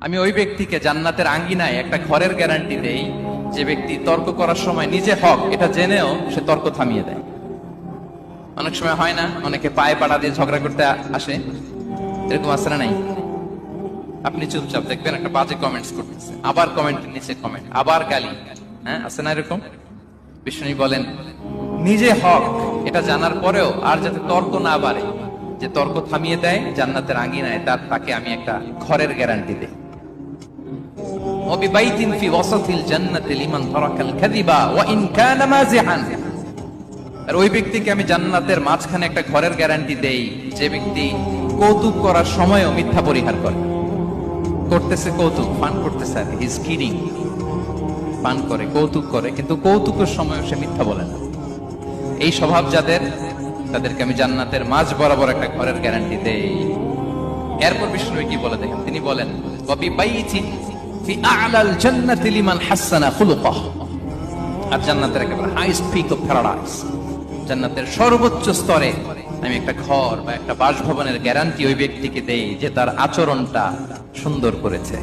আমি ওই ব্যক্তিকে জান্নাতের আঙ্গিনায় একটা ঘরের গ্যারান্টি দেই যে ব্যক্তি তর্ক করার সময় নিজে হক এটা জেনেও সে তর্ক থামিয়ে দেয়। অনেক সময় হয় না, অনেকে পায়ে পাড়া দিয়ে ঝগড়া করতে আসে, এরকম আছে না নাই? আপনি চুপচাপ দেখবেন একটা বাজে কমেন্টস করতেছে, আবার কমেন্টের নিচে কমেন্ট, আবার গালি, হ্যাঁ আছে না এরকম? বিষ্ণু বলেন নিজে হক এটা জানার পরেও আর যাতে তর্ক না বাড়ে, যে তর্ক থামিয়ে দেয় জান্নাতের আঙ্গিনায় তাকে আমি একটা ঘরের গ্যারান্টি দেই। وببيت في وسط الجنة لمن ترك الكذب وإن كان مازحا। আর ওই ব্যক্তিকে আমি জান্নাতের মাঝখানে একটা ঘরের গ্যারান্টি দেই যে ব্যক্তি কৌতুক করার সময়ও মিথ্যা পরিহার করে। করতেছে কৌতুক, ফান করতেছে, আর হি ইজ কিডিং, ফান করে, কৌতুক করে, কিন্তু কৌতুকের সময়ও সে মিথ্যা বলে না। এই স্বভাব যাদের, তাদেরকে আমি জান্নাতের মাঝ বরাবর একটা ঘরের গ্যারান্টি দেই। এরপর বিষ্ণু কি বলে দেখেন, তিনি বলেন وببيت في أعلى الجنة لمن حسن خلقه। আর জান্নাতের একেবারে হাইস্ট পিক অফ প্যারাডাইস, জান্নাতের সর্বোচ্চ স্তরে আমি একটা ঘর বা একটা বাসভবনের গ্যারান্টি ওই ব্যক্তিকে দেই যে তার আচরণটা সুন্দর করেছে।